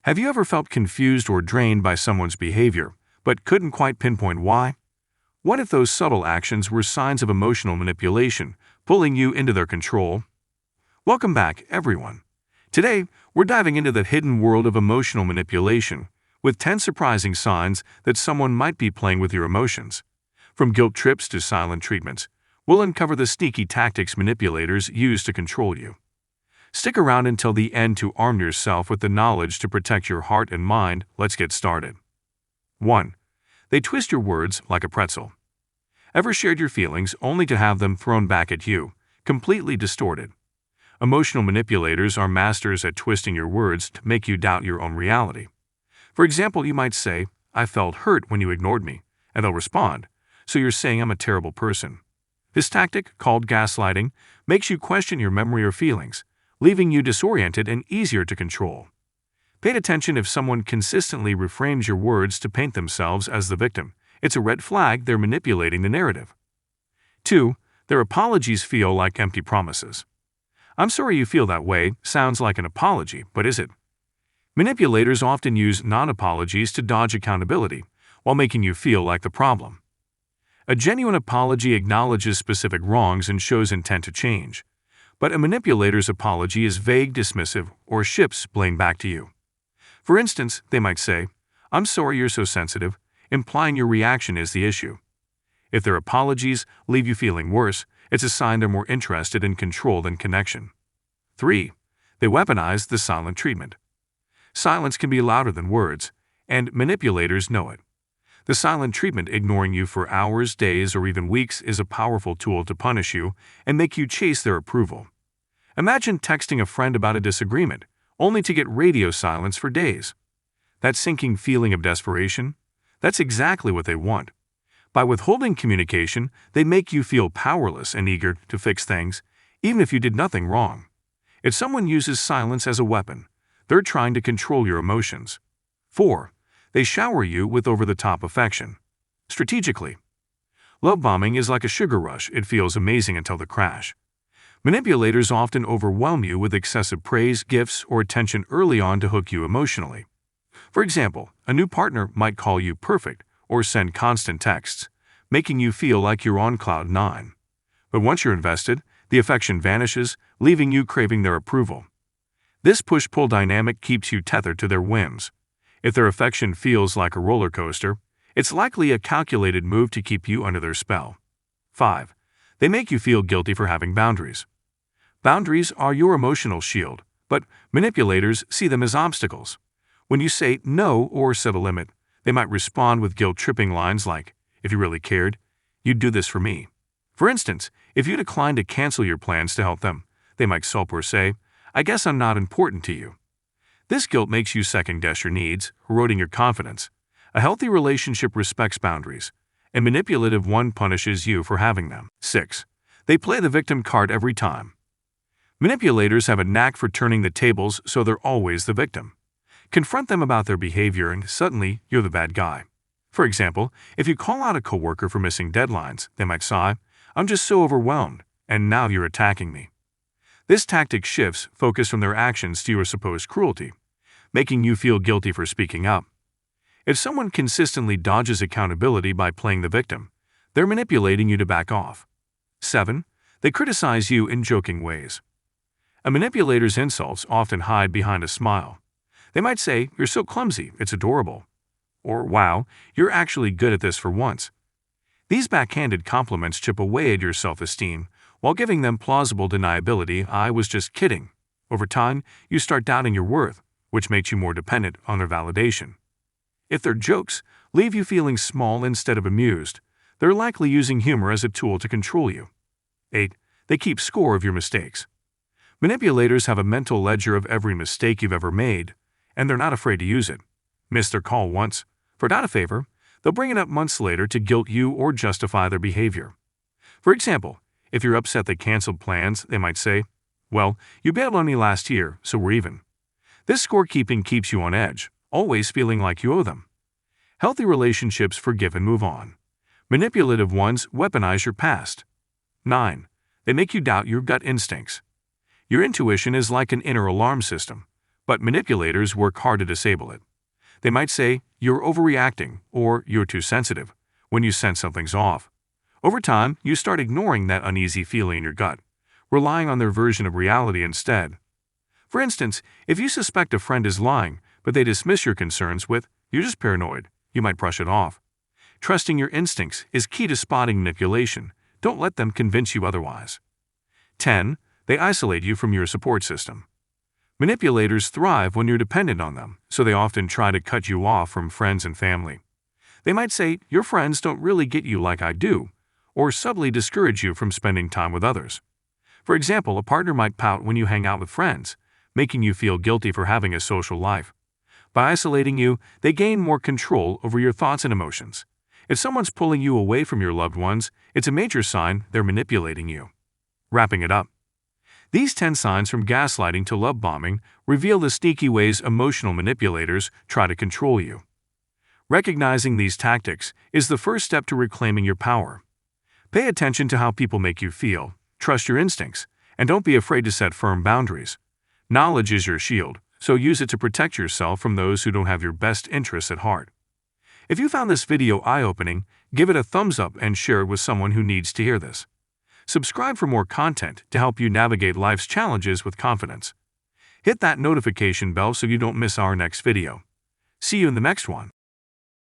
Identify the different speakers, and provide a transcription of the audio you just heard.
Speaker 1: Have you ever felt confused or drained by someone's behavior, but couldn't quite pinpoint why? What if those subtle actions were signs of emotional manipulation, pulling you into their control? Welcome back, everyone. Today, we're diving into the hidden world of emotional manipulation, with 10 surprising signs that someone might be playing with your emotions. From guilt trips to silent treatments, we'll uncover the sneaky tactics manipulators use to control you. Stick around until the end to arm yourself with the knowledge to protect your heart and mind. Let's get started. 1. They twist your words like a pretzel. Ever shared your feelings only to have them thrown back at you, completely distorted? Emotional manipulators are masters at twisting your words to make you doubt your own reality. For example, you might say, "I felt hurt when you ignored me," and they'll respond, "So you're saying I'm a terrible person." This tactic, called gaslighting, makes you question your memory or feelings, leaving you disoriented and easier to control. Pay attention if someone consistently reframes your words to paint themselves as the victim. It's a red flag they're manipulating the narrative. 2. Their apologies feel like empty promises. "I'm sorry you feel that way" sounds like an apology, but is it? Manipulators often use non-apologies to dodge accountability, while making you feel like the problem. A genuine apology acknowledges specific wrongs and shows intent to change. But a manipulator's apology is vague, dismissive, or shifts blame back to you. For instance, they might say, "I'm sorry you're so sensitive," implying your reaction is the issue. If their apologies leave you feeling worse, it's a sign they're more interested in control than connection. 3. They weaponize the silent treatment. Silence can be louder than words, and manipulators know it. The silent treatment, ignoring you for hours, days, or even weeks, is a powerful tool to punish you and make you chase their approval. Imagine texting a friend about a disagreement, only to get radio silence for days. That sinking feeling of desperation? That's exactly what they want. By withholding communication, they make you feel powerless and eager to fix things, even if you did nothing wrong. If someone uses silence as a weapon, they're trying to control your emotions. 4. They shower you with over-the-top affection. Strategically. Love bombing is like a sugar rush. It feels amazing until the crash. Manipulators often overwhelm you with excessive praise, gifts, or attention early on to hook you emotionally. For example, a new partner might call you perfect or send constant texts, making you feel like you're on cloud 9. But once you're invested, the affection vanishes, leaving you craving their approval. This push-pull dynamic keeps you tethered to their whims. If their affection feels like a roller coaster, it's likely a calculated move to keep you under their spell. 5. They make you feel guilty for having boundaries. Boundaries are your emotional shield, but manipulators see them as obstacles. When you say no or set a limit, they might respond with guilt-tripping lines like, "If you really cared, you'd do this for me." For instance, if you decline to cancel your plans to help them, they might sulk or say, "I guess I'm not important to you." This guilt makes you second-guess your needs, eroding your confidence. A healthy relationship respects boundaries. A manipulative one punishes you for having them. 6. They play the victim card every time. Manipulators have a knack for turning the tables so they're always the victim. Confront them about their behavior and suddenly you're the bad guy. For example, if you call out a coworker for missing deadlines, they might sigh, "I'm just so overwhelmed," and now you're attacking me. This tactic shifts focus from their actions to your supposed cruelty, making you feel guilty for speaking up. If someone consistently dodges accountability by playing the victim, they're manipulating you to back off. 7. They criticize you in joking ways. A manipulator's insults often hide behind a smile. They might say, "You're so clumsy, it's adorable," or "Wow, you're actually good at this for once." These backhanded compliments chip away at your self-esteem, while giving them plausible deniability. "I was just kidding." Over time, you start doubting your worth, which makes you more dependent on their validation. If their jokes leave you feeling small instead of amused, they're likely using humor as a tool to control you. 8. They keep score of your mistakes. Manipulators have a mental ledger of every mistake you've ever made, and they're not afraid to use it. Miss their call once, forgot a favor, they'll bring it up months later to guilt you or justify their behavior. For example, if you're upset they canceled plans, they might say, "Well, you bailed on me last year, so we're even." This scorekeeping keeps you on edge, always feeling like you owe them. Healthy relationships forgive and move on. Manipulative ones weaponize your past. 9. They make you doubt your gut instincts. Your intuition is like an inner alarm system. but manipulators work hard to disable it. They might say, "You're overreacting," or "You're too sensitive," when you sense something's off. Over time, you start ignoring that uneasy feeling in your gut, relying on their version of reality instead. For instance, if you suspect a friend is lying, but they dismiss your concerns with, "You're just paranoid," you might brush it off. Trusting your instincts is key to spotting manipulation. Don't let them convince you otherwise. 10. They isolate you from your support system. Manipulators thrive when you're dependent on them, so they often try to cut you off from friends and family. They might say, "Your friends don't really get you like I do," or subtly discourage you from spending time with others. For example, a partner might pout when you hang out with friends, making you feel guilty for having a social life. By isolating you, they gain more control over your thoughts and emotions. If someone's pulling you away from your loved ones, it's a major sign they're manipulating you. Wrapping it up. These 10 signs from gaslighting to love bombing reveal the sneaky ways emotional manipulators try to control you. Recognizing these tactics is the first step to reclaiming your power. Pay attention to how people make you feel, trust your instincts, and don't be afraid to set firm boundaries. Knowledge is your shield, so use it to protect yourself from those who don't have your best interests at heart. If you found this video eye-opening, give it a thumbs up and share it with someone who needs to hear this. Subscribe for more content to help you navigate life's challenges with confidence. Hit that notification bell so you don't miss our next video. See you in the next one.